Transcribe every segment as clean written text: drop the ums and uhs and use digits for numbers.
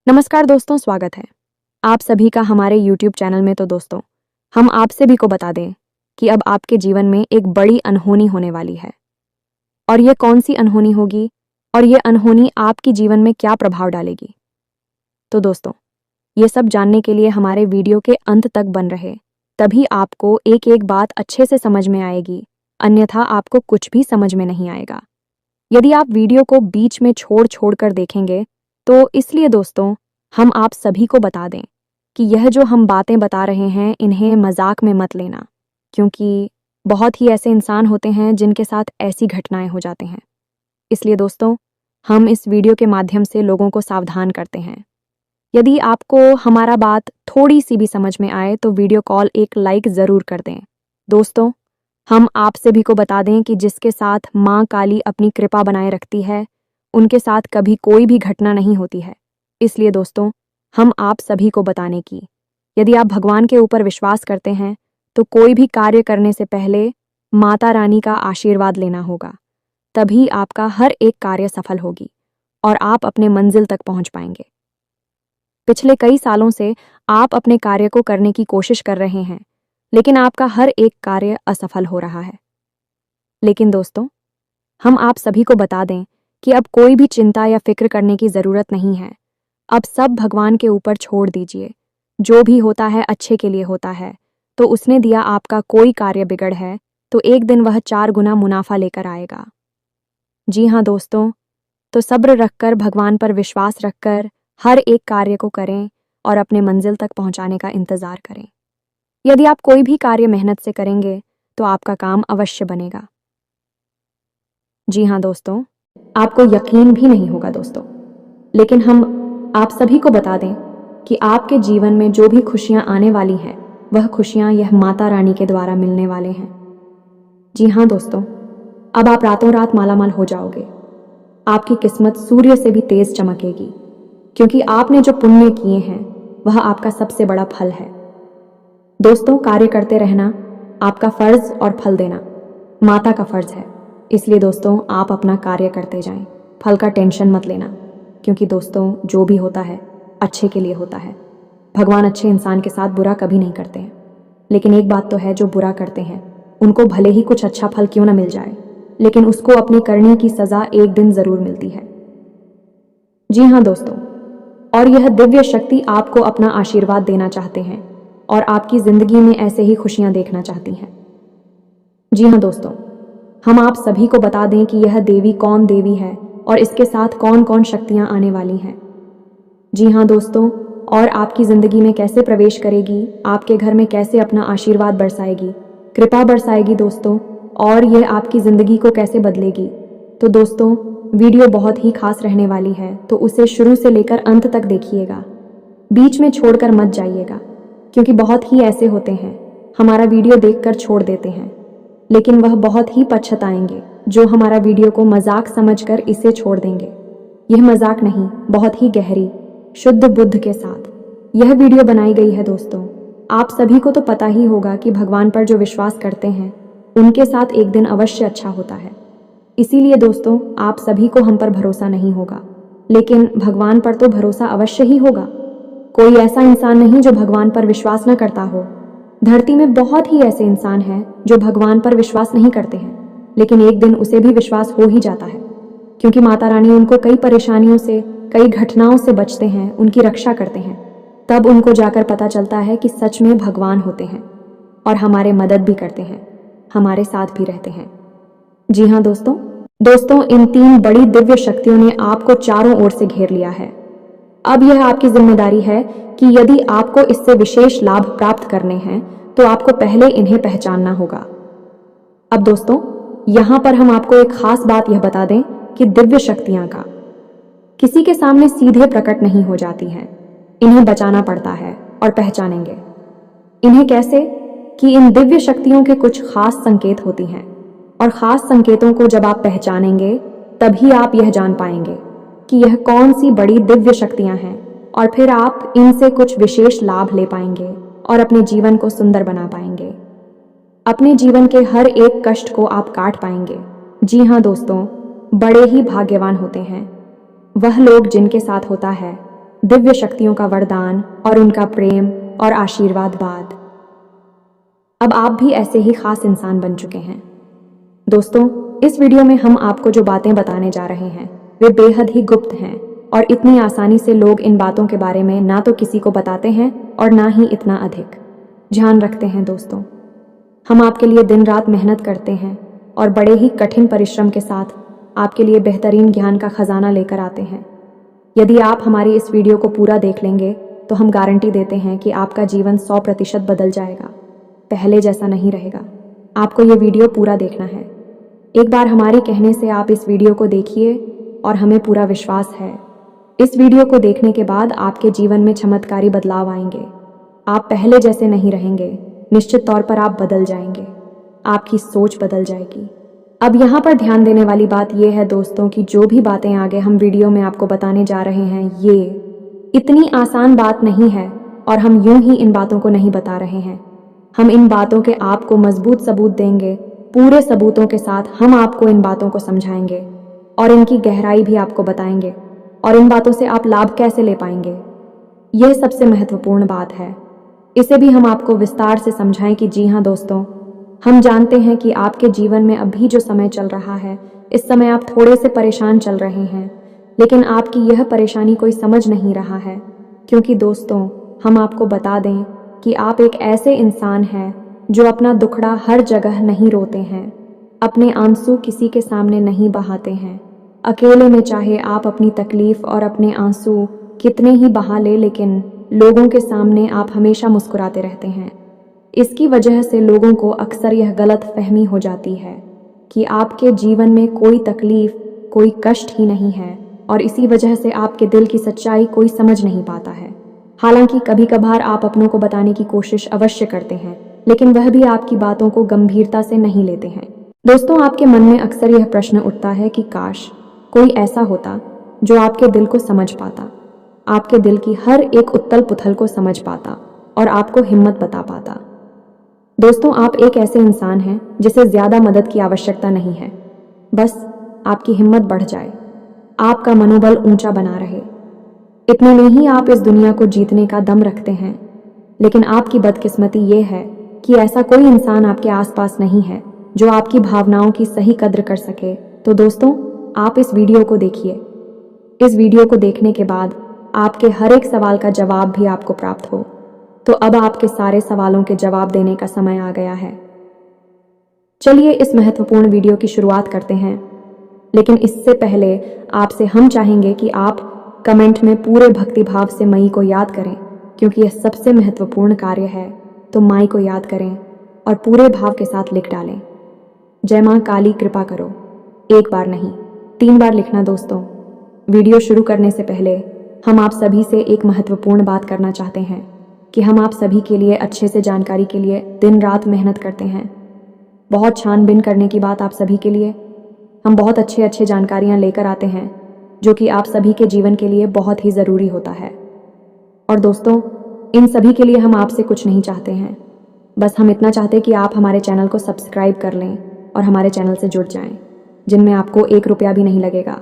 नमस्कार दोस्तों, स्वागत है आप सभी का हमारे YouTube चैनल में। तो दोस्तों, हम आप सभी को बता दें कि अब आपके जीवन में एक बड़ी अनहोनी होने वाली है। और ये कौन सी अनहोनी होगी और ये अनहोनी आपके जीवन में क्या प्रभाव डालेगी? तो दोस्तों, ये सब जानने के लिए हमारे वीडियो के अंत तक बन रहे, तभी आपको एक एक बात अच्छे से समझ में आएगी, अन्यथा आपको कुछ भी समझ में नहीं आएगा। यदि आप वीडियो को बीच में छोड़ कर देखेंगे तो इसलिए दोस्तों, हम आप सभी को बता दें कि यह जो हम बातें बता रहे हैं इन्हें मजाक में मत लेना, क्योंकि बहुत ही ऐसे इंसान होते हैं जिनके साथ ऐसी घटनाएं हो जाते हैं। इसलिए दोस्तों, हम इस वीडियो के माध्यम से लोगों को सावधान करते हैं। यदि आपको हमारा बात थोड़ी सी भी समझ में आए तो वीडियो कॉल एक लाइक ज़रूर कर दें। दोस्तों, हम आप सभी को बता दें कि जिसके साथ माँ काली अपनी कृपा बनाए रखती है, उनके साथ कभी कोई भी घटना नहीं होती है। इसलिए दोस्तों, हम आप सभी को बताने की, यदि आप भगवान के ऊपर विश्वास करते हैं तो कोई भी कार्य करने से पहले माता रानी का आशीर्वाद लेना होगा, तभी आपका हर एक कार्य सफल होगी और आप अपने मंजिल तक पहुंच पाएंगे। पिछले कई सालों से आप अपने कार्य को करने की कोशिश कर रहे हैं, लेकिन आपका हर एक कार्य असफल हो रहा है। लेकिन दोस्तों, हम आप सभी को बता दें कि अब कोई भी चिंता या फिक्र करने की ज़रूरत नहीं है। अब सब भगवान के ऊपर छोड़ दीजिए। जो भी होता है अच्छे के लिए होता है, तो उसने दिया आपका कोई कार्य बिगड़ है तो एक दिन वह 4 गुना मुनाफा लेकर आएगा। जी हाँ दोस्तों, तो सब्र रखकर, भगवान पर विश्वास रखकर हर एक कार्य को करें और अपने मंजिल तक पहुंचाने का इंतज़ार करें। यदि आप कोई भी कार्य मेहनत से करेंगे तो आपका काम अवश्य बनेगा। जी हाँ दोस्तों, आपको यकीन भी नहीं होगा दोस्तों, लेकिन हम आप सभी को बता दें कि आपके जीवन में जो भी खुशियां आने वाली हैं, वह खुशियां यह माता रानी के द्वारा मिलने वाले हैं। जी हाँ दोस्तों, अब आप रातों रात मालामाल हो जाओगे। आपकी किस्मत सूर्य से भी तेज चमकेगी, क्योंकि आपने जो पुण्य किए हैं वह आपका सबसे बड़ा फल है। दोस्तों, कार्य करते रहना आपका फर्ज और फल देना माता का फर्ज है। इसलिए दोस्तों, आप अपना कार्य करते जाएं, फल का टेंशन मत लेना, क्योंकि दोस्तों, जो भी होता है अच्छे के लिए होता है। भगवान अच्छे इंसान के साथ बुरा कभी नहीं करते हैं। लेकिन एक बात तो है, जो बुरा करते हैं उनको भले ही कुछ अच्छा फल क्यों ना मिल जाए, लेकिन उसको अपनी करनी की सज़ा एक दिन ज़रूर मिलती है। जी हाँ दोस्तों, और यह दिव्य शक्ति आपको अपना आशीर्वाद देना चाहते हैं और आपकी ज़िंदगी में ऐसे ही खुशियाँ देखना चाहती हैं। जी हाँ दोस्तों, हम आप सभी को बता दें कि यह देवी कौन देवी है और इसके साथ कौन कौन शक्तियाँ आने वाली हैं। जी हाँ दोस्तों, और आपकी ज़िंदगी में कैसे प्रवेश करेगी, आपके घर में कैसे अपना आशीर्वाद बरसाएगी, कृपा बरसाएगी दोस्तों, और यह आपकी ज़िंदगी को कैसे बदलेगी। तो दोस्तों, वीडियो बहुत ही खास रहने वाली है, तो उसे शुरू से लेकर अंत तक देखिएगा, बीच में छोड़कर मत जाइएगा, क्योंकि बहुत ही ऐसे होते हैं हमारा वीडियो देखकर छोड़ देते हैं, लेकिन वह बहुत ही पछताएंगे जो हमारा वीडियो को मजाक समझकर इसे छोड़ देंगे। यह मजाक नहीं, बहुत ही गहरी शुद्ध बुद्ध के साथ यह वीडियो बनाई गई है दोस्तों। आप सभी को तो पता ही होगा कि भगवान पर जो विश्वास करते हैं उनके साथ एक दिन अवश्य अच्छा होता है। इसीलिए दोस्तों, आप सभी को हम पर भरोसा नहीं होगा, लेकिन भगवान पर तो भरोसा अवश्य ही होगा। कोई ऐसा इंसान नहीं जो भगवान पर विश्वास न करता हो। धरती में बहुत ही ऐसे इंसान हैं जो भगवान पर विश्वास नहीं करते हैं, लेकिन एक दिन उसे भी विश्वास हो ही जाता है, क्योंकि माता रानी उनको कई परेशानियों से, कई घटनाओं से बचते हैं, उनकी रक्षा करते हैं। तब उनको जाकर पता चलता है कि सच में भगवान होते हैं और हमारे मदद भी करते हैं, हमारे साथ भी रहते हैं। जी हाँ दोस्तों, इन 3 बड़ी दिव्य शक्तियों ने आपको चारों ओर से घेर लिया है। अब यह आपकी जिम्मेदारी है कि यदि आपको इससे विशेष लाभ प्राप्त करने हैं तो आपको पहले इन्हें पहचानना होगा। अब दोस्तों, यहाँ पर हम आपको एक खास बात यह बता दें कि दिव्य शक्तियाँ का किसी के सामने सीधे प्रकट नहीं हो जाती हैं, इन्हें बचाना पड़ता है। और पहचानेंगे इन्हें कैसे? कि इन दिव्य शक्तियों के कुछ खास संकेत होती हैं, और खास संकेतों को जब आप पहचानेंगे तभी आप यह जान पाएंगे कि यह कौन सी बड़ी दिव्य शक्तियां हैं, और फिर आप इनसे कुछ विशेष लाभ ले पाएंगे और अपने जीवन को सुंदर बना पाएंगे। अपने जीवन के हर एक कष्ट को आप काट पाएंगे। जी हाँ दोस्तों, बड़े ही भाग्यवान होते हैं वह लोग जिनके साथ होता है दिव्य शक्तियों का वरदान और उनका प्रेम और आशीर्वाद बाद अब आप भी ऐसे ही खास इंसान बन चुके हैं। दोस्तों, इस वीडियो में हम आपको जो बातें बताने जा रहे हैं वे बेहद ही गुप्त हैं और इतनी आसानी से लोग इन बातों के बारे में ना तो किसी को बताते हैं और ना ही इतना अधिक ध्यान रखते हैं। दोस्तों, हम आपके लिए दिन रात मेहनत करते हैं और बड़े ही कठिन परिश्रम के साथ आपके लिए बेहतरीन ज्ञान का खजाना लेकर आते हैं। यदि आप हमारी इस वीडियो को पूरा देख लेंगे तो हम गारंटी देते हैं कि आपका जीवन 100% बदल जाएगा, पहले जैसा नहीं रहेगा। आपको ये वीडियो पूरा देखना है। एक बार हमारे कहने से आप इस वीडियो को देखिए और हमें पूरा विश्वास है इस वीडियो को देखने के बाद आपके जीवन में चमत्कारी बदलाव आएंगे। आप पहले जैसे नहीं रहेंगे, निश्चित तौर पर आप बदल जाएंगे, आपकी सोच बदल जाएगी। अब यहाँ पर ध्यान देने वाली बात यह है दोस्तों कि जो भी बातें आगे हम वीडियो में आपको बताने जा रहे हैं ये इतनी आसान बात नहीं है और हम यूं ही इन बातों को नहीं बता रहे हैं। हम इन बातों के आपको मजबूत सबूत देंगे, पूरे सबूतों के साथ हम आपको इन बातों को समझाएंगे और इनकी गहराई भी आपको बताएंगे और इन बातों से आप लाभ कैसे ले पाएंगे। यह सबसे महत्वपूर्ण बात है। इसे भी हम आपको विस्तार से समझाएं कि जी हाँ दोस्तों, हम जानते हैं कि आपके जीवन में अभी जो समय चल रहा है इस समय आप थोड़े से परेशान चल रहे हैं, लेकिन आपकी यह परेशानी कोई समझ नहीं रहा है, क्योंकि दोस्तों हम आपको बता दें कि आप एक ऐसे इंसान हैं जो अपना दुखड़ा हर जगह नहीं रोते हैं, अपने आंसू किसी के सामने नहीं बहाते हैं। अकेले में चाहे आप अपनी तकलीफ और अपने आंसू कितने ही बहा ले, लेकिन लोगों के सामने आप हमेशा मुस्कुराते रहते हैं। इसकी वजह से लोगों को अक्सर यह गलत फहमी हो जाती है कि आपके जीवन में कोई तकलीफ, कोई कष्ट ही नहीं है और इसी वजह से आपके दिल की सच्चाई कोई समझ नहीं पाता है। हालांकि कभी कभार आप अपनों को बताने की कोशिश अवश्य करते हैं, लेकिन वह भी आपकी बातों को गंभीरता से नहीं लेते हैं। दोस्तों, आपके मन में अक्सर यह प्रश्न उठता है कि काश कोई ऐसा होता जो आपके दिल को समझ पाता, आपके दिल की हर एक उथल पुथल को समझ पाता और आपको हिम्मत बता पाता। दोस्तों, आप एक ऐसे इंसान हैं जिसे ज़्यादा मदद की आवश्यकता नहीं है, बस आपकी हिम्मत बढ़ जाए, आपका मनोबल ऊंचा बना रहे। इतने में ही आप इस दुनिया को जीतने का दम रखते हैं। लेकिन आपकी बदकिस्मती ये है कि ऐसा कोई इंसान आपके आसपास नहीं है जो आपकी भावनाओं की सही कद्र कर सके। तो दोस्तों, आप इस वीडियो को देखिए। इस वीडियो को देखने के बाद आपके हर एक सवाल का जवाब भी आपको प्राप्त हो। तो अब आपके सारे सवालों के जवाब देने का समय आ गया है। चलिए इस महत्वपूर्ण वीडियो की शुरुआत करते हैं, लेकिन इससे पहले आपसे हम चाहेंगे कि आप कमेंट में पूरे भक्तिभाव से मई को याद करें, क्योंकि यह सबसे महत्वपूर्ण कार्य है। तो माई को याद करें और पूरे भाव के साथ लिख डालें, जय मां काली कृपा करो। एक बार नहीं, 3 बार लिखना। दोस्तों, वीडियो शुरू करने से पहले हम आप सभी से एक महत्वपूर्ण बात करना चाहते हैं कि हम आप सभी के लिए अच्छे से जानकारी के लिए दिन रात मेहनत करते हैं। बहुत छानबीन करने की बात आप सभी के लिए। हम बहुत अच्छे जानकारियाँ लेकर आते हैं जो कि आप सभी के जीवन के लिए बहुत ही ज़रूरी होता है। और दोस्तों, इन सभी के लिए हम आपसे कुछ नहीं चाहते हैं, बस हम इतना चाहते हैं कि आप हमारे चैनल को सब्सक्राइब कर लें और हमारे चैनल से जुड़ जाएं, जिनमें आपको 1 रुपया भी नहीं लगेगा।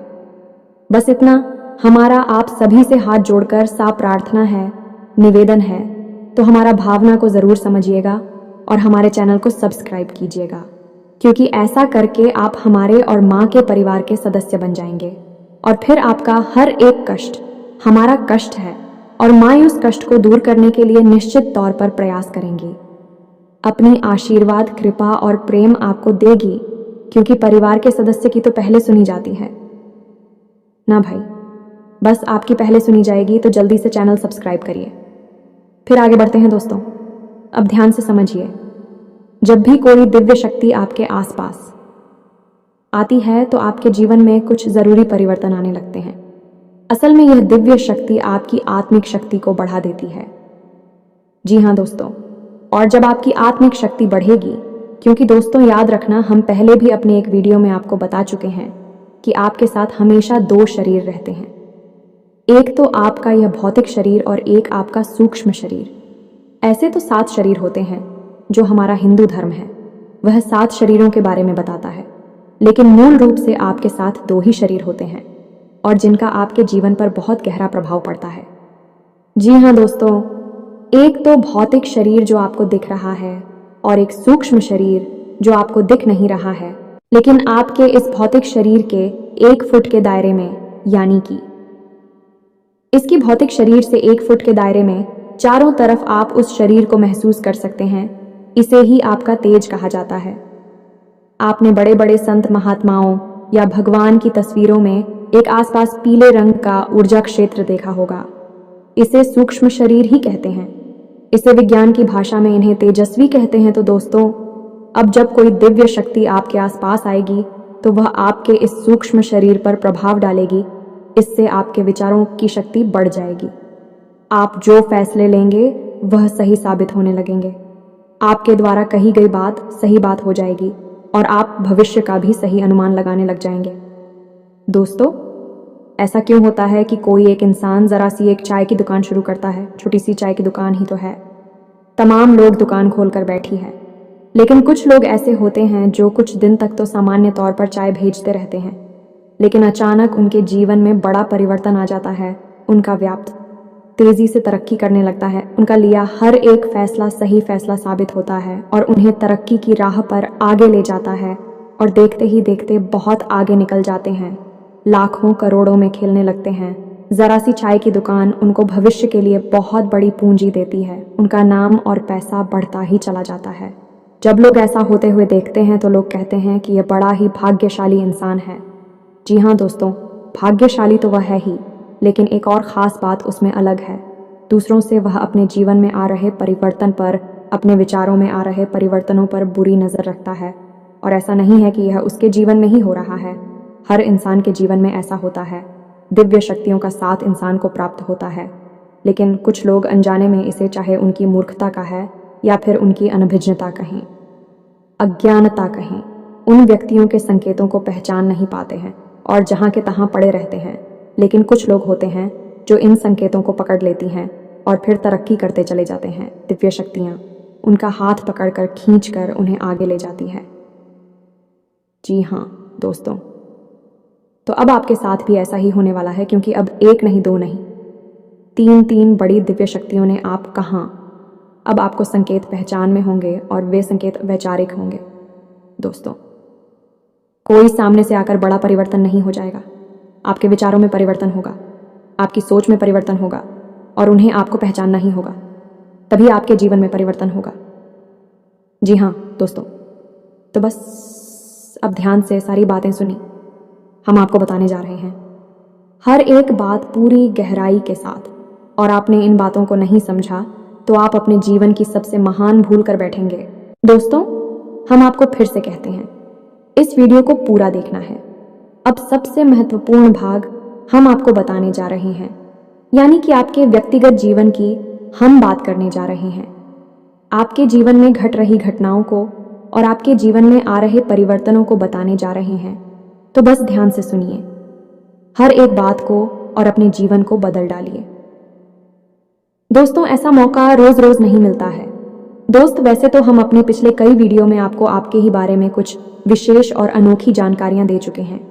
बस इतना हमारा आप सभी से हाथ जोड़कर साफ प्रार्थना है, निवेदन है। तो हमारा भावना को ज़रूर समझिएगा और हमारे चैनल को सब्सक्राइब कीजिएगा, क्योंकि ऐसा करके आप हमारे और माँ के परिवार के सदस्य बन जाएंगे और फिर आपका हर एक कष्ट हमारा कष्ट है और माँ उस कष्ट को दूर करने के लिए निश्चित तौर पर प्रयास करेंगी। अपनी आशीर्वाद, कृपा और प्रेम आपको देगी, क्योंकि परिवार के सदस्य की तो पहले सुनी जाती है ना भाई। बस आपकी पहले सुनी जाएगी, तो जल्दी से चैनल सब्सक्राइब करिए। फिर आगे बढ़ते हैं दोस्तों। अब ध्यान से समझिए, जब भी कोई दिव्य शक्ति आपके आसपास आती है तो आपके जीवन में कुछ ज़रूरी परिवर्तन आने लगते हैं। असल में यह दिव्य शक्ति आपकी आत्मिक शक्ति को बढ़ा देती है। जी हाँ दोस्तों, और जब आपकी आत्मिक शक्ति बढ़ेगी, क्योंकि दोस्तों याद रखना, हम पहले भी अपने एक वीडियो में आपको बता चुके हैं कि आपके साथ हमेशा 2 शरीर रहते हैं। एक तो आपका यह भौतिक शरीर और एक आपका सूक्ष्म शरीर। ऐसे तो 7 शरीर होते हैं जो हमारा हिंदू धर्म है, वह 7 शरीरों के बारे में बताता है, लेकिन मूल रूप से आपके साथ 2 ही शरीर होते हैं और जिनका आपके जीवन पर बहुत गहरा प्रभाव पड़ता है। जी हाँ दोस्तों, एक तो भौतिक शरीर जो आपको दिख रहा है और एक सूक्ष्म शरीर जो आपको दिख नहीं रहा है, लेकिन आपके इस भौतिक शरीर के 1 फुट के दायरे में, यानी कि इसकी भौतिक शरीर से 1 फुट के दायरे में चारों तरफ आप उस शरीर को महसूस कर सकते हैं। इसे ही आपका तेज कहा जाता है। आपने बड़े बड़े संत महात्माओं या भगवान की तस्वीरों में एक आसपास पीले रंग का ऊर्जा क्षेत्र देखा होगा। इसे सूक्ष्म शरीर ही कहते हैं। इसे विज्ञान की भाषा में इन्हें तेजस्वी कहते हैं। तो दोस्तों, अब जब कोई दिव्य शक्ति आपके आसपास आएगी तो वह आपके इस सूक्ष्म शरीर पर प्रभाव डालेगी। इससे आपके विचारों की शक्ति बढ़ जाएगी। आप जो फैसले लेंगे वह सही साबित होने लगेंगे। आपके द्वारा कही गई बात सही बात हो जाएगी और आप भविष्य का भी सही अनुमान लगाने लग जाएंगे। दोस्तों, ऐसा क्यों होता है कि कोई एक इंसान जरा सी एक चाय की दुकान शुरू करता है, छोटी सी चाय की दुकान ही तो है, तमाम लोग दुकान खोलकर बैठी है, लेकिन कुछ लोग ऐसे होते हैं जो कुछ दिन तक तो सामान्य तौर पर चाय भेजते रहते हैं, लेकिन अचानक उनके जीवन में बड़ा परिवर्तन आ जाता है। उनका व्याप्त तेजी से तरक्की करने लगता है। उनका लिया हर एक फैसला सही फैसला साबित होता है और उन्हें तरक्की की राह पर आगे ले जाता है और देखते ही देखते बहुत आगे निकल जाते हैं। लाखों करोड़ों में खेलने लगते हैं। जरा सी चाय की दुकान उनको भविष्य के लिए बहुत बड़ी पूंजी देती है। उनका नाम और पैसा बढ़ता ही चला जाता है। जब लोग ऐसा होते हुए देखते हैं तो लोग कहते हैं कि यह बड़ा ही भाग्यशाली इंसान है। जी हाँ दोस्तों, भाग्यशाली तो वह है ही, लेकिन एक और ख़ास बात उसमें अलग है। दूसरों से वह अपने जीवन में आ रहे परिवर्तन पर, अपने विचारों में आ रहे परिवर्तनों पर बुरी नज़र रखता है। और ऐसा नहीं है कि यह उसके जीवन में ही हो रहा है, हर इंसान के जीवन में ऐसा होता है। दिव्य शक्तियों का साथ इंसान को प्राप्त होता है, लेकिन कुछ लोग अनजाने में इसे, चाहे उनकी मूर्खता का है या फिर उनकी अनभिज्ञता कहें, अज्ञानता कहें, उन व्यक्तियों के संकेतों को पहचान नहीं पाते हैं और जहाँ के तहाँ पड़े रहते हैं। लेकिन कुछ लोग होते हैं जो इन संकेतों को पकड़ लेती हैं और फिर तरक्की करते चले जाते हैं। दिव्य शक्तियाँ उनका हाथ पकड़कर खींचकर उन्हें आगे ले जाती है। जी हाँ दोस्तों, तो अब आपके साथ भी ऐसा ही होने वाला है, क्योंकि अब एक नहीं, दो नहीं, तीन बड़ी दिव्य शक्तियों ने आप कहाँ, अब आपको संकेत पहचान में होंगे और वे संकेत वैचारिक होंगे। दोस्तों, कोई सामने से आकर बड़ा परिवर्तन नहीं हो जाएगा। आपके विचारों में परिवर्तन होगा, आपकी सोच में परिवर्तन होगा और उन्हें आपको पहचानना ही होगा, तभी आपके जीवन में परिवर्तन होगा। जी हाँ दोस्तों, तो बस अब ध्यान से सारी बातें सुनी। हम आपको बताने जा रहे हैं हर एक बात पूरी गहराई के साथ, और आपने इन बातों को नहीं समझा तो आप अपने जीवन की सबसे महान भूल कर बैठेंगे। दोस्तों, हम आपको फिर से कहते हैं, इस वीडियो को पूरा देखना है। अब सबसे महत्वपूर्ण भाग हम आपको बताने जा रहे हैं, यानी कि आपके व्यक्तिगत जीवन की हम बात करने जा रहे हैं। आपके जीवन में घट रही घटनाओं को और आपके जीवन में आ रहे परिवर्तनों को बताने जा रहे हैं। तो बस ध्यान से सुनिए हर एक बात को और अपने जीवन को बदल डालिए। दोस्तों, ऐसा मौका रोज रोज नहीं मिलता है। दोस्त, वैसे तो हम अपने पिछले कई वीडियो में आपको आपके ही बारे में कुछ विशेष और अनोखी जानकारियां दे चुके हैं।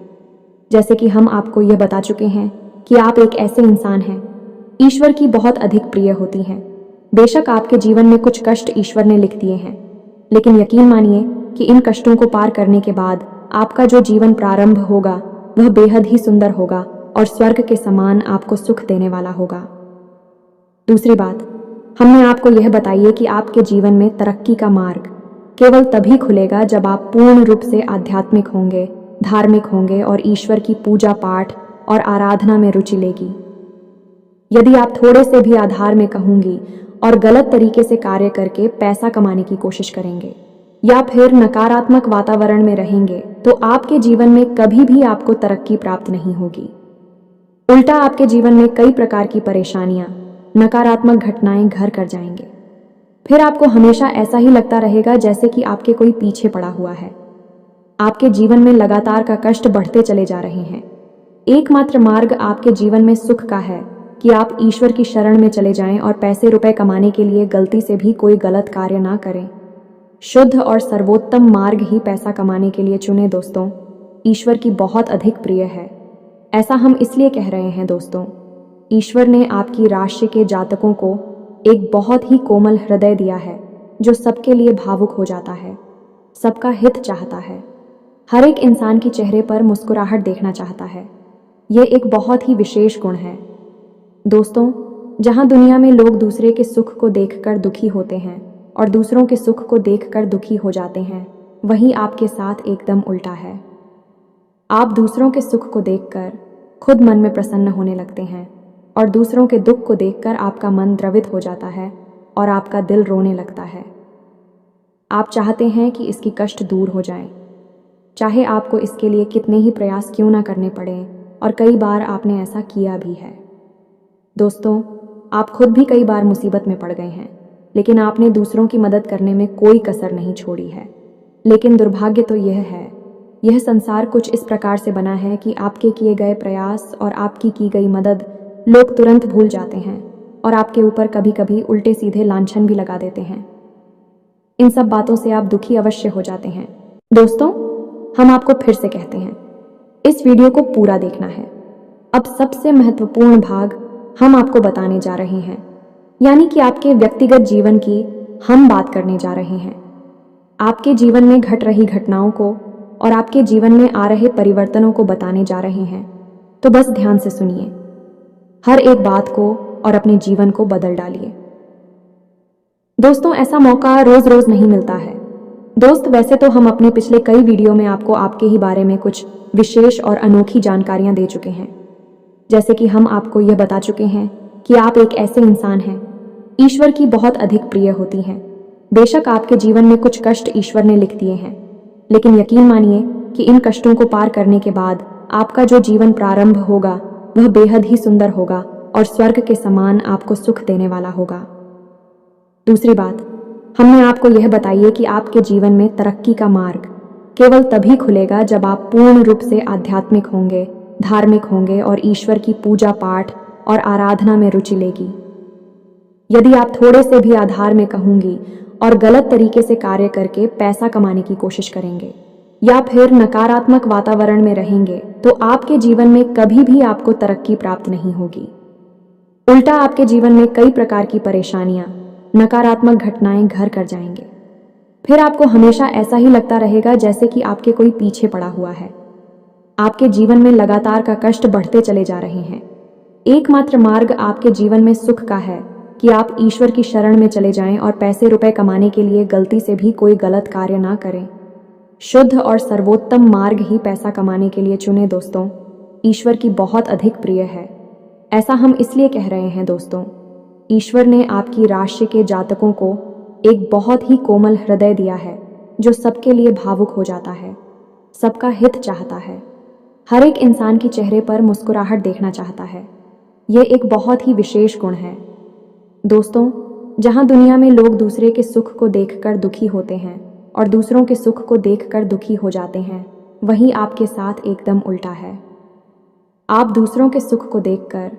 जैसे कि हम आपको यह बता चुके हैं कि आप एक ऐसे इंसान हैं ईश्वर की बहुत अधिक प्रिय होती हैं। बेशक आपके जीवन में कुछ कष्ट ईश्वर ने लिख दिए हैं, लेकिन यकीन मानिए कि इन कष्टों को पार करने के बाद आपका जो जीवन प्रारंभ होगा वह बेहद ही सुंदर होगा और स्वर्ग के समान आपको सुख देने वाला होगा। दूसरी बात, हमने आपको यह बताई कि आपके जीवन में तरक्की का मार्ग केवल तभी खुलेगा जब आप पूर्ण रूप से आध्यात्मिक होंगे, धार्मिक होंगे और ईश्वर की पूजा पाठ और आराधना में रुचि लेगी। यदि आप थोड़े से भी आधार में कहूंगी और गलत तरीके से कार्य करके पैसा कमाने की कोशिश करेंगे या फिर नकारात्मक वातावरण में रहेंगे तो आपके जीवन में कभी भी आपको तरक्की प्राप्त नहीं होगी। उल्टा आपके जीवन में कई प्रकार की परेशानियां, नकारात्मक घटनाएं घर कर जाएंगे। फिर आपको हमेशा ऐसा ही लगता रहेगा जैसे कि आपके कोई पीछे पड़ा हुआ है। आपके जीवन में लगातार का कष्ट बढ़ते चले जा रहे हैं। एकमात्र मार्ग आपके जीवन में सुख का है कि आप ईश्वर की शरण में चले जाएं और पैसे रुपए कमाने के लिए गलती से भी कोई गलत कार्य ना करें। शुद्ध और सर्वोत्तम मार्ग ही पैसा कमाने के लिए चुने। दोस्तों, ईश्वर की बहुत अधिक प्रिय है। ऐसा हम इसलिए कह रहे हैं दोस्तों, ईश्वर ने आपकी राशि के जातकों को एक बहुत ही कोमल हृदय दिया है जो सबके लिए भावुक हो जाता है, सबका हित चाहता है, हर एक इंसान के चेहरे पर मुस्कुराहट देखना चाहता है। ये एक बहुत ही विशेष गुण है। दोस्तों, जहाँ दुनिया में लोग दूसरे के सुख को देखकर दुखी होते हैं और दूसरों के सुख को देखकर दुखी हो जाते हैं, वहीं आपके साथ एकदम उल्टा है। आप दूसरों के सुख को देखकर खुद मन में प्रसन्न होने लगते हैं और दूसरों के दुख को देखकर आपका मन द्रवित हो जाता है और आपका दिल रोने लगता है। आप चाहते हैं कि इसकी कष्ट दूर हो जाए, चाहे आपको इसके लिए कितने ही प्रयास क्यों ना करने पड़े, और कई बार आपने ऐसा किया भी है। दोस्तों, आप खुद भी कई बार मुसीबत में पड़ गए हैं, लेकिन आपने दूसरों की मदद करने में कोई कसर नहीं छोड़ी है। लेकिन दुर्भाग्य तो यह है, यह संसार कुछ इस प्रकार से बना है कि आपके किए गए प्रयास और आपकी की गई मदद लोग तुरंत भूल जाते हैं और आपके ऊपर कभी कभी उल्टे सीधे लांछन भी लगा देते हैं। इन सब बातों से आप दुखी अवश्य हो जाते हैं। दोस्तों, हम आपको फिर से कहते हैं, इस वीडियो को पूरा देखना है। अब सबसे महत्वपूर्ण भाग हम आपको बताने जा रहे हैं, यानी कि आपके व्यक्तिगत जीवन की हम बात करने जा रहे हैं। आपके जीवन में घट रही घटनाओं को और आपके जीवन में आ रहे परिवर्तनों को बताने जा रहे हैं। तो बस ध्यान से सुनिए, हर एक बात को, और अपने जीवन को बदल डालिए। दोस्तों, ऐसा मौका रोज रोज नहीं मिलता है। दोस्त, वैसे तो हम अपने पिछले कई वीडियो में आपको आपके ही बारे में कुछ विशेष और अनोखी जानकारियां दे चुके हैं। जैसे कि हम आपको यह बता चुके हैं कि आप एक ऐसे इंसान हैं ईश्वर की बहुत अधिक प्रिय होती हैं। बेशक आपके जीवन में कुछ कष्ट ईश्वर ने लिख दिए हैं, लेकिन यकीन मानिए कि इन कष्टों को पार करने के बाद आपका जो जीवन प्रारंभ होगा वह बेहद ही सुंदर होगा और स्वर्ग के समान आपको सुख देने वाला होगा। दूसरी बात, हमने आपको यह बताइए कि आपके जीवन में तरक्की का मार्ग केवल तभी खुलेगा जब आप पूर्ण रूप से आध्यात्मिक होंगे, धार्मिक होंगे और ईश्वर की पूजा पाठ और आराधना में रुचि लेगी। यदि आप थोड़े से भी आधार में कहूंगी और गलत तरीके से कार्य करके पैसा कमाने की कोशिश करेंगे या फिर नकारात्मक वातावरण में रहेंगे, तो आपके जीवन में कभी भी आपको तरक्की प्राप्त नहीं होगी। उल्टा आपके जीवन में कई प्रकार की परेशानियां, नकारात्मक घटनाएं घर कर जाएंगे। फिर आपको हमेशा ऐसा ही लगता रहेगा जैसे कि आपके कोई पीछे पड़ा हुआ है। आपके जीवन में लगातार का कष्ट बढ़ते चले जा रहे हैं। एकमात्र मार्ग आपके जीवन में सुख का है कि आप ईश्वर की शरण में चले जाएं और पैसे रुपए कमाने के लिए गलती से भी कोई गलत कार्य ना करें। शुद्ध और सर्वोत्तम मार्ग ही पैसा कमाने के लिए चुने। दोस्तों, ईश्वर की बहुत अधिक प्रिय है। ऐसा हम इसलिए कह रहे हैं दोस्तों, ईश्वर ने आपकी राशि के जातकों को एक बहुत ही कोमल हृदय दिया है जो सबके लिए भावुक हो जाता है, सबका हित चाहता है, हर एक इंसान के चेहरे पर मुस्कुराहट देखना चाहता है। ये एक बहुत ही विशेष गुण है। दोस्तों, जहाँ दुनिया में लोग दूसरे के सुख को देखकर दुखी होते हैं और दूसरों के सुख को देखकर दुखी हो जाते हैं, वहीं आपके साथ एकदम उल्टा है। आप दूसरों के सुख को देखकर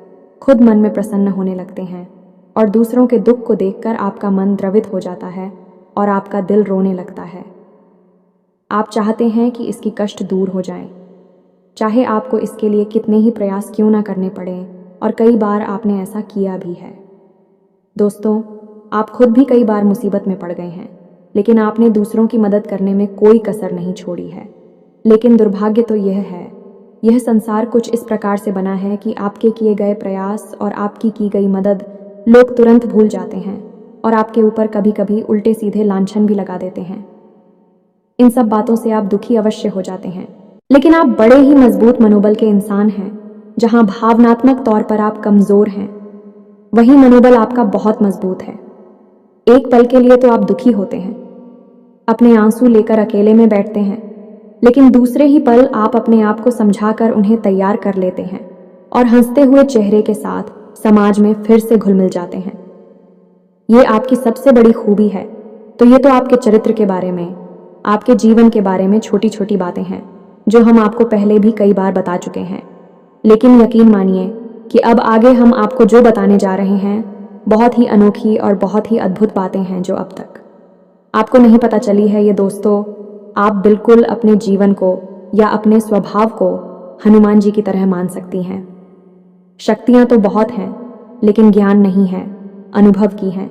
खुद मन में प्रसन्न होने लगते हैं और दूसरों के दुख को देखकर आपका मन द्रवित हो जाता है और आपका दिल रोने लगता है। आप चाहते हैं कि इसकी कष्ट दूर हो जाए, चाहे आपको इसके लिए कितने ही प्रयास क्यों ना करने पड़े, और कई बार आपने ऐसा किया भी है। दोस्तों, आप खुद भी कई बार मुसीबत में पड़ गए हैं, लेकिन आपने दूसरों की मदद करने में कोई कसर नहीं छोड़ी है। लेकिन दुर्भाग्य तो यह है, यह संसार कुछ इस प्रकार से बना है कि आपके किए गए प्रयास और आपकी की गई मदद लोग तुरंत भूल जाते हैं और आपके ऊपर कभी कभी उल्टे सीधे लांछन भी लगा देते हैं। इन सब बातों से आप दुखी अवश्य हो जाते हैं, लेकिन आप बड़े ही मजबूत मनोबल के इंसान हैं। जहां भावनात्मक तौर पर आप कमजोर हैं, वहीं मनोबल आपका बहुत मजबूत है। एक पल के लिए तो आप दुखी होते हैं, अपने आंसू लेकर अकेले में बैठते हैं, लेकिन दूसरे ही पल आप अपने आप को समझाकर उन्हें तैयार कर लेते हैं और हंसते हुए चेहरे के साथ समाज में फिर से घुल मिल जाते हैं। ये आपकी सबसे बड़ी खूबी है। तो ये तो आपके चरित्र के बारे में, आपके जीवन के बारे में छोटी छोटी बातें हैं जो हम आपको पहले भी कई बार बता चुके हैं। लेकिन यकीन मानिए कि अब आगे हम आपको जो बताने जा रहे हैं बहुत ही अनोखी और बहुत ही अद्भुत बातें हैं जो अब तक आपको नहीं पता चली है। ये दोस्तों, आप बिल्कुल अपने जीवन को या अपने स्वभाव को हनुमान जी की तरह मान सकती हैं। शक्तियां तो बहुत हैं, लेकिन ज्ञान नहीं है, अनुभव की हैं।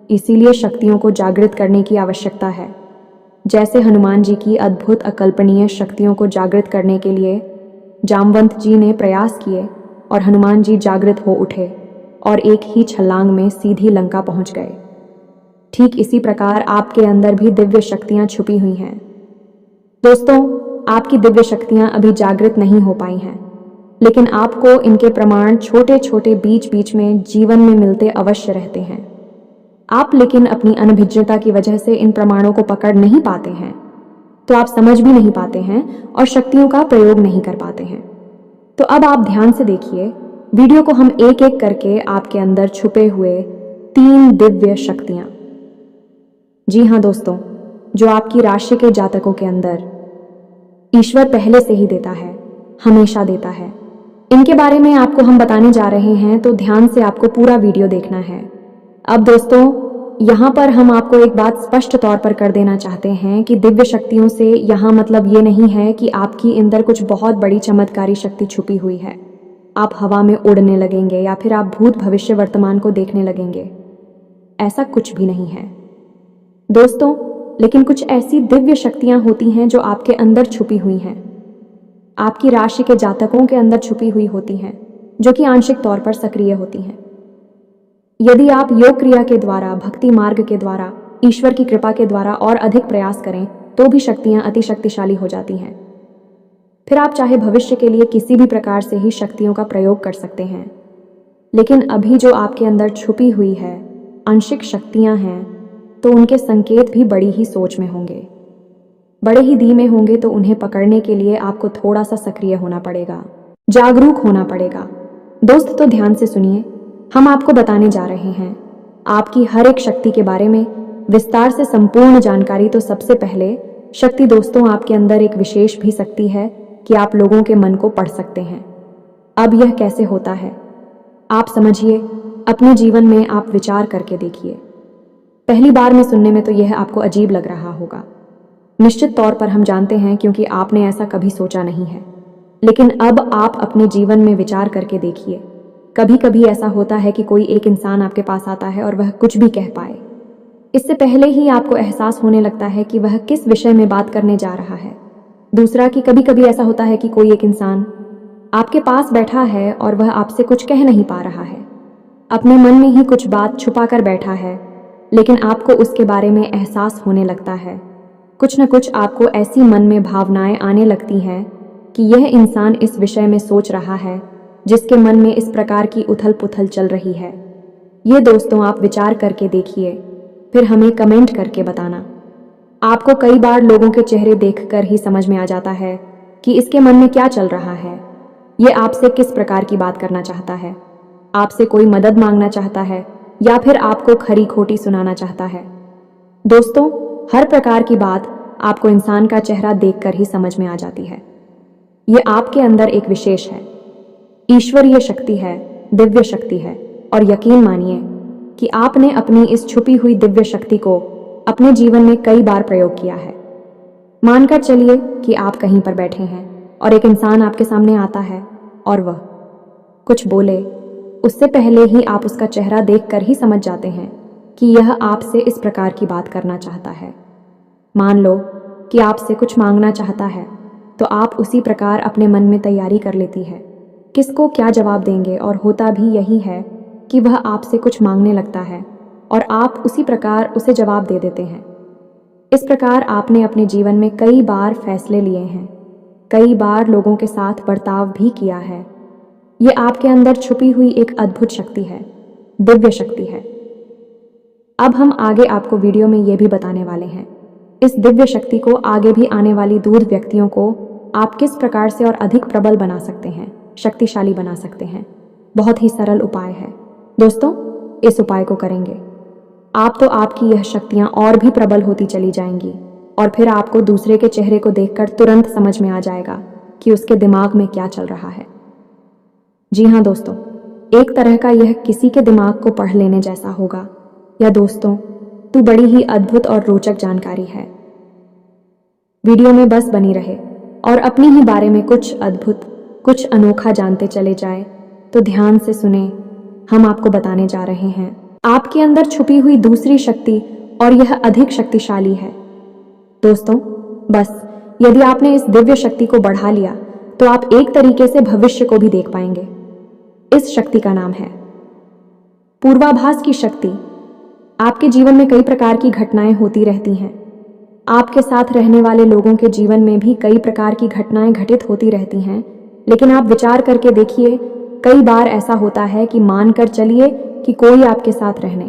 इसीलिए शक्तियों को जागृत करने की आवश्यकता है। जैसे हनुमान जी की अद्भुत अकल्पनीय शक्तियों को जागृत करने के लिए जामवंत जी ने प्रयास किए और हनुमान जी जागृत हो उठे और एक ही छलांग में सीधी लंका पहुंच गए। ठीक इसी प्रकार आपके अंदर भी दिव्य शक्तियां छुपी हुई हैं। दोस्तों, आपकी दिव्य शक्तियां अभी जागृत नहीं हो पाई हैं, लेकिन आपको इनके प्रमाण छोटे छोटे बीच बीच में जीवन में मिलते अवश्य रहते हैं। आप लेकिन अपनी अनभिज्ञता की वजह से इन प्रमाणों को पकड़ नहीं पाते हैं, तो आप समझ भी नहीं पाते हैं और शक्तियों का प्रयोग नहीं कर पाते हैं। तो अब आप ध्यान से देखिए, वीडियो को हम एक एक करके आपके अंदर छुपे हुए 3 दिव्य शक्तियां। जी हाँ दोस्तों, जो आपकी राशि के जातकों के अंदर ईश्वर पहले से ही देता है, हमेशा देता है। इनके बारे में आपको हम बताने जा रहे हैं, तो ध्यान से आपको पूरा वीडियो देखना है। अब दोस्तों, यहाँ पर हम आपको एक बात स्पष्ट तौर पर कर देना चाहते हैं कि दिव्य शक्तियों से यहाँ मतलब ये नहीं है कि आपकी अंदर कुछ बहुत बड़ी चमत्कारी शक्ति छुपी हुई है, आप हवा में उड़ने लगेंगे या फिर आप भूत भविष्य वर्तमान को देखने लगेंगे। ऐसा कुछ भी नहीं है दोस्तों, लेकिन कुछ ऐसी दिव्य शक्तियां होती हैं जो आपके अंदर छुपी हुई हैं, आपकी राशि के जातकों के अंदर छुपी हुई होती हैं, जो कि आंशिक तौर पर सक्रिय होती हैं। यदि आप योग क्रिया के द्वारा, भक्ति मार्ग के द्वारा, ईश्वर की कृपा के द्वारा और अधिक प्रयास करें तो भी शक्तियां अति शक्तिशाली हो जाती हैं। फिर आप चाहे भविष्य के लिए किसी भी प्रकार से ही शक्तियों का प्रयोग कर सकते हैं, लेकिन अभी जो आपके अंदर छुपी हुई है आंशिक शक्तियां हैं, तो उनके संकेत भी बड़ी ही सोच में होंगे, बड़े ही धीमे होंगे। तो उन्हें पकड़ने के लिए आपको थोड़ा सा सक्रिय होना पड़ेगा, जागरूक होना पड़ेगा। दोस्त, तो ध्यान से सुनिए, हम आपको बताने जा रहे हैं आपकी हर एक शक्ति के बारे में विस्तार से संपूर्ण जानकारी। तो सबसे पहले शक्ति दोस्तों, आपके अंदर एक विशेष भी शक्ति है कि आप लोगों के मन को पढ़ सकते हैं। अब यह कैसे होता है आप समझिए, अपने जीवन में आप विचार करके देखिए। पहली बार में सुनने में तो यह आपको अजीब लग रहा होगा, निश्चित तौर पर हम जानते हैं, क्योंकि आपने ऐसा कभी सोचा नहीं है। लेकिन अब आप अपने जीवन में विचार करके देखिए। कभी कभी ऐसा होता है कि कोई एक इंसान आपके पास आता है और वह कुछ भी कह पाए, इससे पहले ही आपको एहसास होने लगता है कि वह किस विषय में बात करने जा रहा है। दूसरा कि कभी कभी ऐसा होता है कि कोई एक इंसान आपके पास बैठा है और वह आपसे कुछ कह नहीं पा रहा है, अपने मन में ही कुछ बात छुपा कर बैठा है, लेकिन आपको उसके बारे में एहसास होने लगता है। कुछ न कुछ आपको ऐसी मन में भावनाएं आने लगती हैं कि यह इंसान इस विषय में सोच रहा है, जिसके मन में इस प्रकार की उथल पुथल चल रही है। ये दोस्तों, आप विचार करके देखिए, फिर हमें कमेंट करके बताना। आपको कई बार लोगों के चेहरे देखकर ही समझ में आ जाता है कि इसके मन में क्या चल रहा है, ये आपसे किस प्रकार की बात करना चाहता है, आपसे कोई मदद मांगना चाहता है या फिर आपको खरी खोटी सुनाना चाहता है। दोस्तों, हर प्रकार की बात आपको इंसान का चेहरा देखकर ही समझ में आ जाती है। ये आपके अंदर एक विशेष है, ईश्वरीय शक्ति है, दिव्य शक्ति है। और यकीन मानिए कि आपने अपनी इस छुपी हुई दिव्य शक्ति को अपने जीवन में कई बार प्रयोग किया है। मानकर चलिए कि आप कहीं पर बैठे हैं और एक इंसान आपके सामने आता है और वह कुछ बोले, उससे पहले ही आप उसका चेहरा देखकर ही समझ जाते हैं कि यह आपसे इस प्रकार की बात करना चाहता है। मान लो कि आपसे कुछ मांगना चाहता है, तो आप उसी प्रकार अपने मन में तैयारी कर लेती है किसको क्या जवाब देंगे, और होता भी यही है कि वह आपसे कुछ मांगने लगता है और आप उसी प्रकार उसे जवाब दे देते हैं। इस प्रकार आपने अपने जीवन में कई बार फैसले लिए हैं, कई बार लोगों के साथ बर्ताव भी किया है। ये आपके अंदर छुपी हुई एक अद्भुत शक्ति है, दिव्य शक्ति है। अब हम आगे आपको वीडियो में ये भी बताने वाले हैं, इस दिव्य शक्ति को आगे भी आने वाली दूर व्यक्तियों को आप किस प्रकार से और अधिक प्रबल बना सकते हैं, शक्तिशाली बना सकते हैं। बहुत ही सरल उपाय है दोस्तों, इस उपाय को करेंगे आप तो आपकी यह शक्तियां और भी प्रबल होती चली जाएंगी और फिर आपको दूसरे के चेहरे को देखकर तुरंत समझ में आ जाएगा कि उसके दिमाग में क्या चल रहा है। जी हाँ दोस्तों, एक तरह का यह किसी के दिमाग को पढ़ लेने जैसा होगा। या दोस्तों, तो बड़ी ही अद्भुत और रोचक जानकारी है। वीडियो में बस बनी रहे और अपनी ही बारे में कुछ अद्भुत, कुछ अनोखा जानते चले जाए। तो ध्यान से सुने, हम आपको बताने जा रहे हैं आपके अंदर छुपी हुई दूसरी शक्ति, और यह अधिक शक्तिशाली है। दोस्तों, बस यदि आपने इस दिव्य शक्ति को बढ़ा लिया तो आप एक तरीके से भविष्य को भी देख पाएंगे। इस शक्ति का नाम है पूर्वाभास की शक्ति। आपके जीवन में कई प्रकार की घटनाएं होती रहती हैं। आपके साथ रहने वाले लोगों के जीवन में भी कई प्रकार की घटनाएं घटित होती रहती हैं, लेकिन आप विचार करके देखिए, कई बार ऐसा होता है कि मानकर चलिए कि कोई आपके साथ रहने,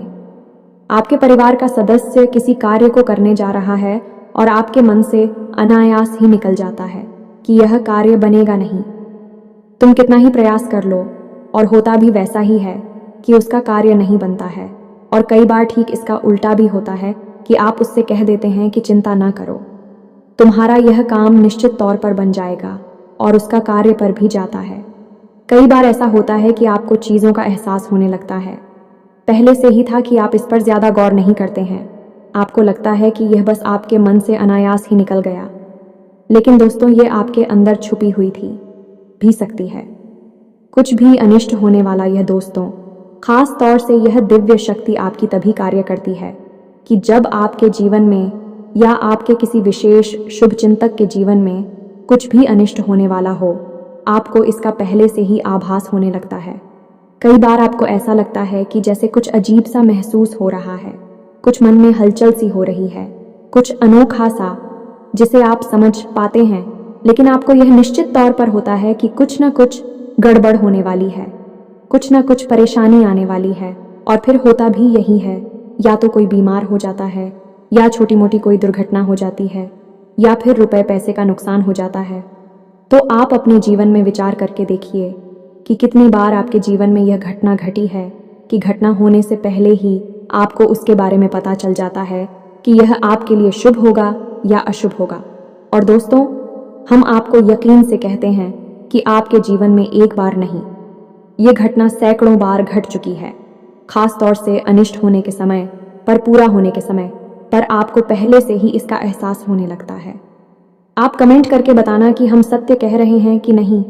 आपके परिवार का सदस्य किसी कार्य को करने जा रहा है और आपके मन से अनायास ही निकल जाता है कि यह कार्य बनेगा नहीं। तुम कितना ही प्रयास कर लो और होता भी वैसा ही है कि उसका कार्य नहीं बनता है। और कई बार ठीक इसका उल्टा भी होता है कि आप उससे कह देते हैं कि चिंता ना करो, तुम्हारा यह काम निश्चित तौर पर बन जाएगा, और उसका कार्य पर भी जाता है। कई बार ऐसा होता है कि आपको चीज़ों का एहसास होने लगता है, पहले से ही था कि आप इस पर ज़्यादा गौर नहीं करते हैं। आपको लगता है कि यह बस आपके मन से अनायास ही निकल गया, लेकिन दोस्तों, ये आपके अंदर छुपी हुई थी भी सकती है कुछ भी अनिष्ट होने वाला। यह दोस्तों, खास तौर से यह दिव्य शक्ति आपकी तभी कार्य करती है कि जब आपके जीवन में या आपके किसी विशेष शुभ चिंतक के जीवन में कुछ भी अनिष्ट होने वाला हो, आपको इसका पहले से ही आभास होने लगता है। कई बार आपको ऐसा लगता है कि जैसे कुछ अजीब सा महसूस हो रहा है, कुछ मन में हलचल सी हो रही है, कुछ अनोखा सा जिसे आप समझ पाते हैं, लेकिन आपको यह निश्चित तौर पर होता है कि कुछ ना कुछ गड़बड़ होने वाली है, कुछ ना कुछ परेशानी आने वाली है। और फिर होता भी यही है, या तो कोई बीमार हो जाता है, या छोटी मोटी कोई दुर्घटना हो जाती है, या फिर रुपए पैसे का नुकसान हो जाता है। तो आप अपने जीवन में विचार करके देखिए कि कितनी बार आपके जीवन में यह घटना घटी है कि घटना होने से पहले ही आपको उसके बारे में पता चल जाता है कि यह आपके लिए शुभ होगा या अशुभ होगा। और दोस्तों, हम आपको यकीन से कहते हैं कि आपके जीवन में एक बार नहीं, ये घटना सैकड़ों बार घट चुकी है, खास तौर से अनिष्ट होने के समय पर, पूरा होने के समय पर आपको पहले से ही इसका एहसास होने लगता है। आप कमेंट करके बताना कि हम सत्य कह रहे हैं कि नहीं।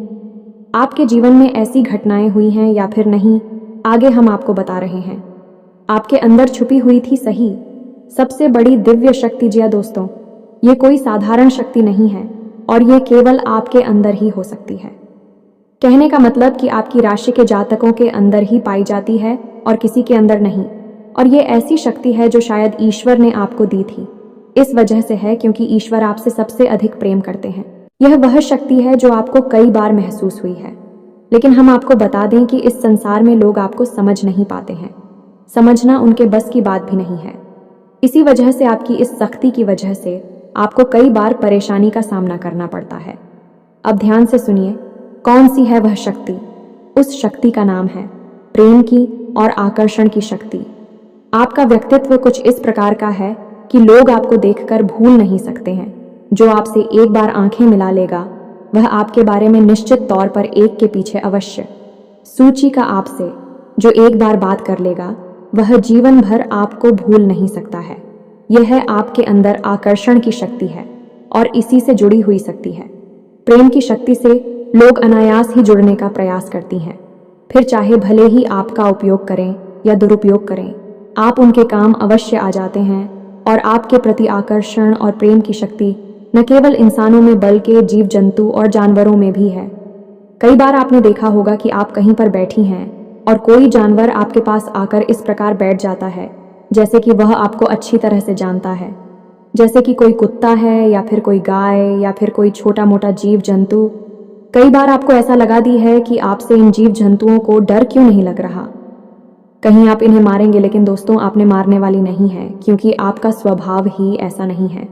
आपके जीवन में ऐसी घटनाएं हुई हैं या फिर नहीं, आगे हम आपको बता रहे हैं। आपके अंदर छुपी हुई थी सही सबसे बड़ी दिव्य शक्ति। जी दोस्तों, ये कोई साधारण शक्ति नहीं है, और ये केवल आपके अंदर ही हो सकती है। कहने का मतलब कि आपकी राशि के जातकों के अंदर ही पाई जाती है और किसी के अंदर नहीं। और ये ऐसी शक्ति है जो शायद ईश्वर ने आपको दी थी। इस वजह से है क्योंकि ईश्वर आपसे सबसे अधिक प्रेम करते हैं। यह वह शक्ति है जो आपको कई बार महसूस हुई है, लेकिन हम आपको बता दें कि इस संसार में लोग आपको समझ नहीं पाते हैं। समझना उनके बस की बात भी नहीं है। इसी वजह से आपकी इस सख्ती की वजह से आपको कई बार परेशानी का सामना करना पड़ता है। अब ध्यान से सुनिए, कौन सी है वह शक्ति। उस शक्ति का नाम है प्रेम की और आकर्षण की शक्ति। आपका व्यक्तित्व कुछ इस प्रकार का है कि लोग आपको देखकर भूल नहीं सकते हैं। जो आपसे एक बार आंखें मिला लेगा, वह आपके बारे में निश्चित तौर पर एक के पीछे अवश्य सूची का आपसे जो एक बार बात कर लेगा, वह जीवन भर आपको भूल नहीं सकता है। यह आपके अंदर आकर्षण की शक्ति है और इसी से जुड़ी हुई शक्ति है। प्रेम की शक्ति से लोग अनायास ही जुड़ने का प्रयास करती हैं, फिर चाहे भले ही आपका उपयोग करें या दुरुपयोग करें, आप उनके काम अवश्य आ जाते हैं। और आपके प्रति आकर्षण और प्रेम की शक्ति न केवल इंसानों में बल्कि जीव जंतु और जानवरों में भी है। कई बार आपने देखा होगा कि आप कहीं पर बैठी हैं और कोई जानवर आपके पास आकर इस प्रकार बैठ जाता है जैसे कि वह आपको अच्छी तरह से जानता है, जैसे कि कोई कुत्ता है या फिर कोई गाय या फिर कोई छोटा मोटा जीव जंतु। कई बार आपको ऐसा लगा दी है कि आपसे इन जीव जंतुओं को डर क्यों नहीं लग रहा, कहीं आप इन्हें मारेंगे। लेकिन दोस्तों, आपने मारने वाली नहीं है, क्योंकि आपका स्वभाव ही ऐसा नहीं है।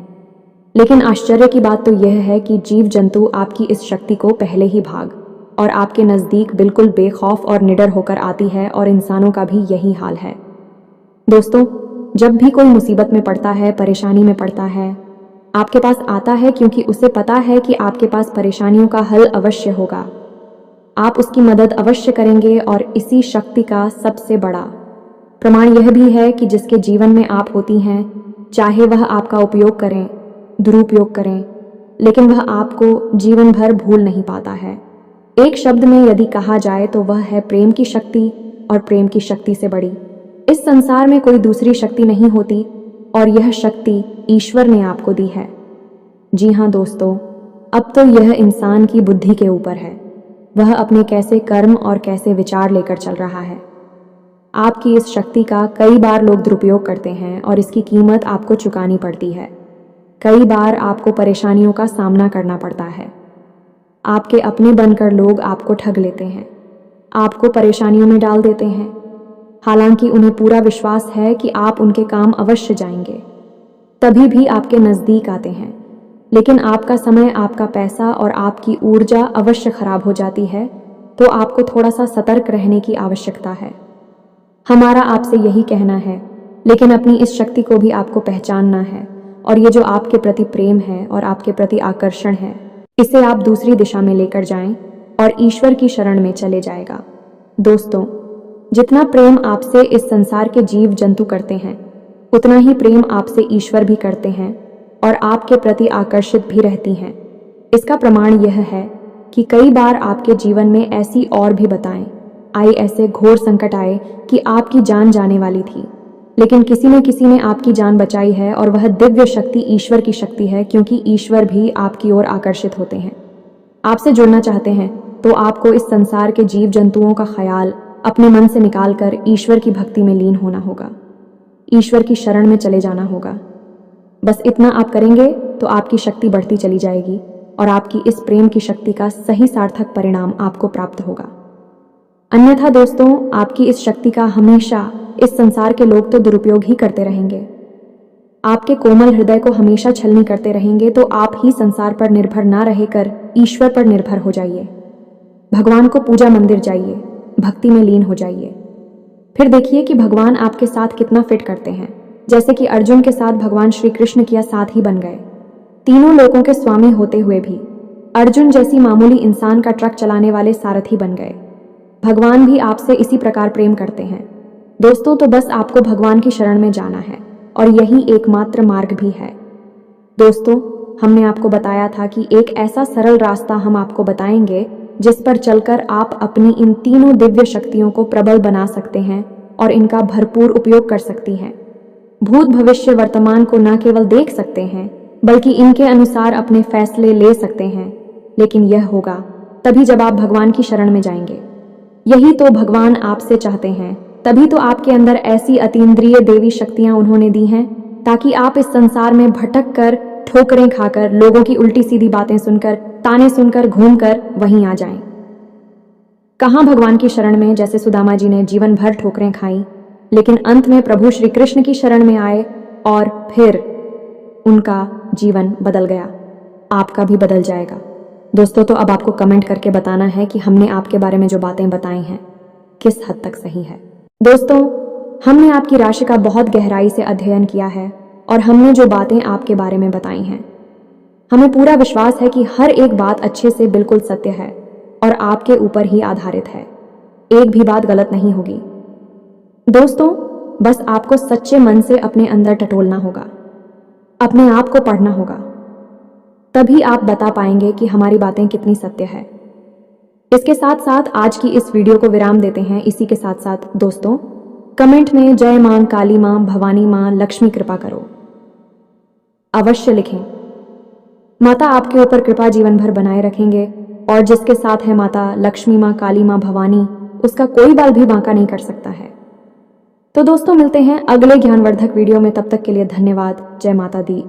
लेकिन आश्चर्य की बात तो यह है कि जीव जंतु आपकी इस शक्ति को पहले ही भाग और आपके नज़दीक बिल्कुल बेखौफ और निडर होकर आती है, और इंसानों का भी यही हाल है। दोस्तों, जब भी कोई मुसीबत में पड़ता है, परेशानी में पड़ता है, आपके पास आता है क्योंकि उसे पता है कि आपके पास परेशानियों का हल अवश्य होगा। आप उसकी मदद अवश्य करेंगे। और इसी शक्ति का सबसे बड़ा प्रमाण यह भी है कि जिसके जीवन में आप होती हैं, चाहे वह आपका उपयोग करें, दुरुपयोग करें, लेकिन वह आपको जीवन भर भूल नहीं पाता है। एक शब्द में यदि कहा जाए तो वह है प्रेम की शक्ति, और प्रेम की शक्ति से बड़ी इस संसार में कोई दूसरी शक्ति नहीं होती, और यह शक्ति ईश्वर ने आपको दी है। जी हाँ दोस्तों, अब तो यह इंसान की बुद्धि के ऊपर है, वह अपने कैसे कर्म और कैसे विचार लेकर चल रहा है। आपकी इस शक्ति का कई बार लोग दुरुपयोग करते हैं और इसकी कीमत आपको चुकानी पड़ती है। कई बार आपको परेशानियों का सामना करना पड़ता है। आपके अपने बनकर लोग आपको ठग लेते हैं, आपको परेशानियों में डाल देते हैं, हालांकि उन्हें पूरा विश्वास है कि आप उनके काम अवश्य जाएंगे, तभी भी आपके नज़दीक आते हैं। लेकिन आपका समय, आपका पैसा और आपकी ऊर्जा अवश्य खराब हो जाती है, तो आपको थोड़ा सा सतर्क रहने की आवश्यकता है। हमारा आपसे यही कहना है, लेकिन अपनी इस शक्ति को भी आपको पहचानना है, और ये जो आपके प्रति प्रेम है और आपके प्रति आकर्षण है, इसे आप दूसरी दिशा में लेकर जाएं और ईश्वर की शरण में चले जाएगा। दोस्तों, जितना प्रेम आपसे इस संसार के जीव जंतु करते हैं, उतना ही प्रेम आपसे ईश्वर भी करते हैं और आपके प्रति आकर्षित भी रहती हैं। इसका प्रमाण यह है कि कई बार आपके जीवन में ऐसी और भी बताएं आई, ऐसे घोर संकट आए कि आपकी जान जाने वाली थी, लेकिन किसी न किसी ने आपकी जान बचाई है, और वह दिव्य शक्ति ईश्वर की शक्ति है, क्योंकि ईश्वर भी आपकी ओर आकर्षित होते हैं। आपसे जुड़ना चाहते हैं तो आपको इस संसार के जीव जंतुओं का ख्याल अपने मन से निकालकर ईश्वर की भक्ति में लीन होना होगा, ईश्वर की शरण में चले जाना होगा। बस इतना आप करेंगे तो आपकी शक्ति बढ़ती चली जाएगी और आपकी इस प्रेम की शक्ति का सही सार्थक परिणाम आपको प्राप्त होगा। अन्यथा दोस्तों, आपकी इस शक्ति का हमेशा इस संसार के लोग तो दुरुपयोग ही करते रहेंगे। आपके कोमल हृदय को हमेशा छलनी करते रहेंगे, तो आप ही संसार पर निर्भर ना रहकर ईश्वर पर निर्भर हो जाइए। भगवान को पूजा मंदिर जाइए, भक्ति में लीन हो जाइए। फिर देखिए कि भगवान आपके साथ कितना फिट करते हैं। जैसे कि अर्जुन के साथ भगवान श्री कृष्ण किया साथ ही बन गए। तीनों लोकों के स्वामी होते हुए भी अर्जुन जैसी मामूली इंसान का ट्रक चलाने वाले सारथी बन गए। भगवान भी आपसे इसी प्रकार प्रेम करते हैं। दोस्तों, तो बस आपको भगवान की शरण में जाना है, और यही एकमात्र मार्ग भी है। दोस्तों, हमने आपको बताया था कि एक ऐसा सरल रास्ता हम आपको बताएंगे जिस पर चलकर आप अपनी इन तीनों दिव्य शक्तियों को प्रबल बना सकते हैं और इनका भरपूर उपयोग कर सकती हैं। भूत, भविष्य, वर्तमान को न केवल देख सकते हैं, बल्कि इनके अनुसार अपने फैसले ले सकते हैं। लेकिन यह होगा तभी जब आप भगवान की शरण में जाएंगे। यही तो भगवान आपसे चाहते हैं, तभी तो आपके अंदर ऐसी अतीन्द्रिय देवी शक्तियां उन्होंने दी हैं, ताकि आप इस संसार में भटक कर, ठोकरें खाकर, लोगों की उल्टी सीधी बातें सुनकर, ताने सुनकर, घूमकर वहीं आ जाएं। कहां भगवान की शरण में, जैसे सुदामा जी ने जीवन भर ठोकरें खाई, लेकिन अंत में प्रभु श्री कृष्ण की शरण में आए और फिर उनका जीवन बदल गया। आपका भी बदल जाएगा। दोस्तों, तो अब आपको कमेंट करके बताना है कि हमने आपके बारे में जो बातें बताई हैं किस हद तक सही है। दोस्तों, हमने आपकी राशि का बहुत गहराई से अध्ययन किया है, और हमने जो बातें आपके बारे में बताई हैं, हमें पूरा विश्वास है कि हर एक बात अच्छे से बिल्कुल सत्य है और आपके ऊपर ही आधारित है। एक भी बात गलत नहीं होगी। दोस्तों, बस आपको सच्चे मन से अपने अंदर टटोलना होगा, अपने आप को पढ़ना होगा, तभी आप बता पाएंगे कि हमारी बातें कितनी सत्य है। इसके साथ साथ आज की इस वीडियो को विराम देते हैं। इसी के साथ साथ दोस्तों, कमेंट में जय मां काली मां, भवानी मां, लक्ष्मी कृपा करो अवश्य लिखें। माता आपके ऊपर कृपा जीवन भर बनाए रखेंगे, और जिसके साथ है माता लक्ष्मी मां, काली मां, भवानी, उसका कोई बाल भी बांका नहीं कर सकता है। तो दोस्तों, मिलते हैं अगले ज्ञानवर्धक वीडियो में। तब तक के लिए धन्यवाद। जय माता दी।